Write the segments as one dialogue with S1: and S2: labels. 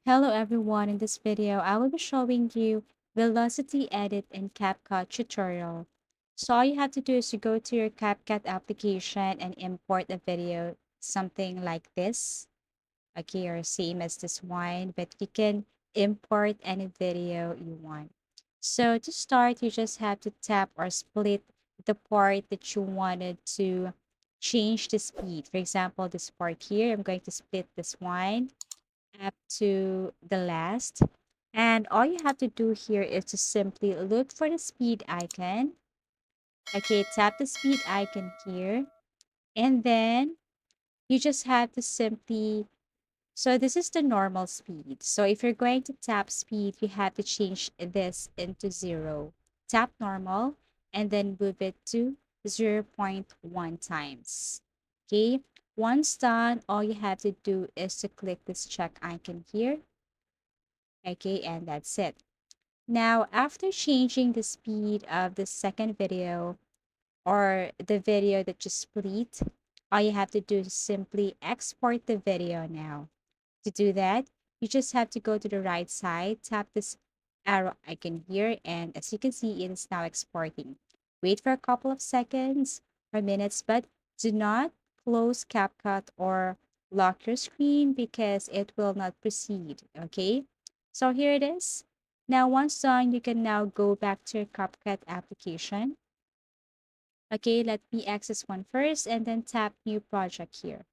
S1: Hello everyone, in this video I will be showing you Velocity Edit in CapCut tutorial. So all you have to do is to go to your CapCut application and import a video, something like this. Okay, or same as this one, but you can import any video you want. So to start, you just have to tap or split the part that you wanted to change the speed. For example, this part here, I'm going to split this one up to the last. And all you have to do here is to simply look for the speed icon. Okay, tap the speed icon here. And then you just have to simply, so this is the normal speed. So if you're going to tap speed, you have to change this into 0. Tap normal and then move it to 0.1 times. Okay, once done, all you have to do is to click this check icon here. Okay, and that's it. Now, after changing the speed of the second video or the video that you split, all you have to do is simply export the video now. To do that, you just have to go to the right side, tap this arrow icon here, and as you can see, it is now exporting. Wait for a couple of seconds or minutes, but do not close CapCut or lock your screen because it will not proceed, okay? So here it is. Now, once done, you can now go back to your CapCut application. Okay, let me access one first and then tap new project here.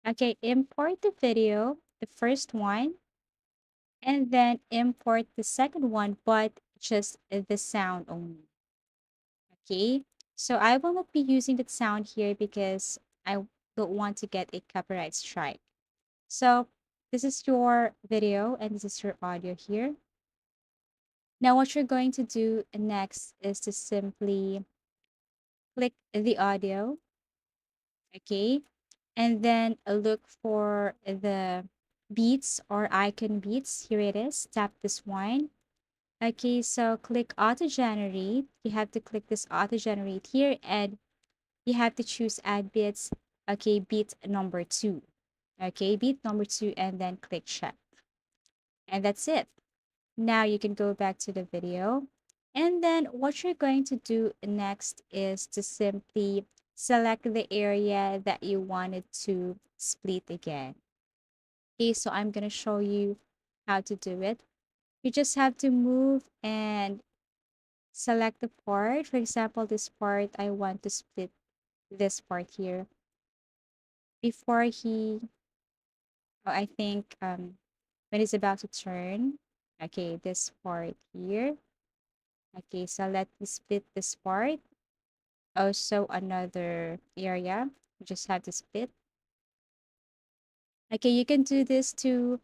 S1: Okay, import the video, the first one, and then import the second one, but just the sound only. Okay, so I will not be using the sound here because I don't want to get a copyright strike. So this is your video and this is your audio here. Now, what you're going to do next is to simply click the audio, okay, and then look for the beats or icon beats. Here it is. Tap this one. Okay, so click auto generate. You have to click this auto generate here and you have to choose add bits. Okay, beat number 2. Okay, beat number 2 and then click check. And that's it. Now you can go back to the video. And then what you're going to do next is to simply select the area that you wanted to split again. Okay, so I'm going to show you how to do it. You just have to move and select the part. For example, this part, I want to split this part here. Before I think when it's about to turn, okay, this part here. Okay, so let me split this part. Also another area, you just have to split. Okay, you can do this to,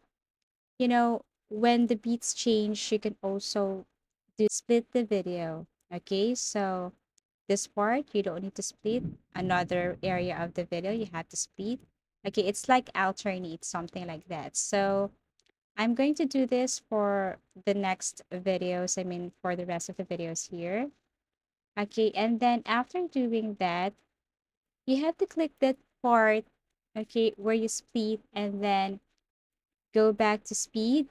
S1: when the beats change, you can also do split the video. Okay, so this part, you don't need to split. Another area of the video, you have to split. Okay, it's like alternate, something like that. So I'm going to do this for the next videos. I mean, for the rest of the videos here. Okay, and then after doing that, you have to click that part, okay, where you split and then go back to speed,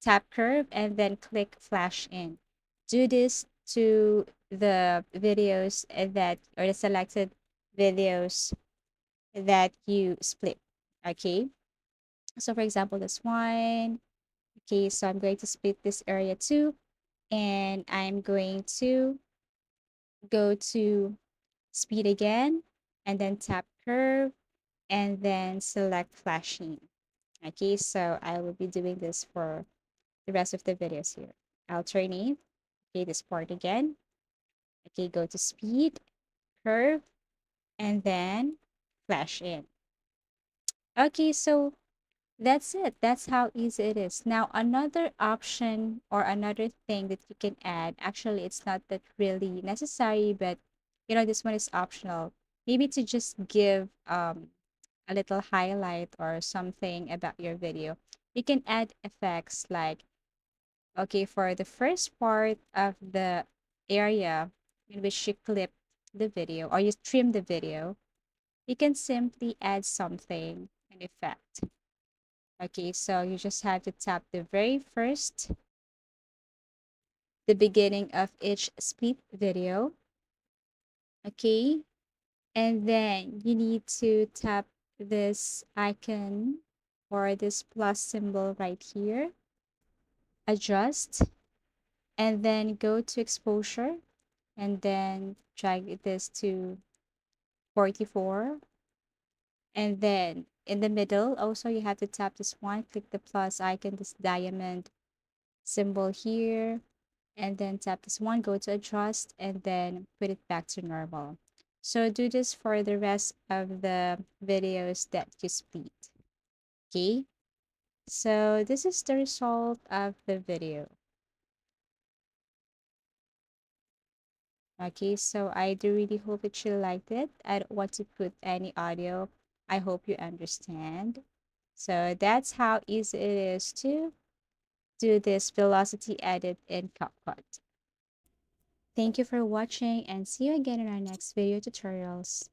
S1: tap curve, and then click flash in. Do this to the videos that, or the selected videos that you split, okay? So for example, this one, okay, so I'm going to split this area too, and I'm going to go to speed again, and then tap curve, and then select flashing. Okay, so I will be doing this for the rest of the videos here. Alternate, okay, this part again. Okay, go to speed, curve, and then flash in. Okay, so that's it. That's how easy it is. Now, another option or another thing that you can add, actually, it's not that really necessary, but this one is optional. Maybe to just give a little highlight or something about your video. You can add effects like, okay, for the first part of the area in which you clip the video or you trim the video, you can simply add something, an effect. Okay, so you just have to tap the very first, the beginning of each split video. Okay, and then you need to tap this icon or this plus symbol right here, adjust, and then go to exposure, and then drag this to 44. And then in the middle, also you have to tap this one, click the plus icon, this diamond symbol here, and then tap this one, go to adjust, and then put it back to normal. So do this for the rest of the videos that you split. Okay, so this is the result of the video. Okay, so I do really hope that you liked it. I don't want to put any audio. I hope you understand. So that's how easy it is to do this velocity edit in CapCut. Thank you for watching and see you again in our next video tutorials.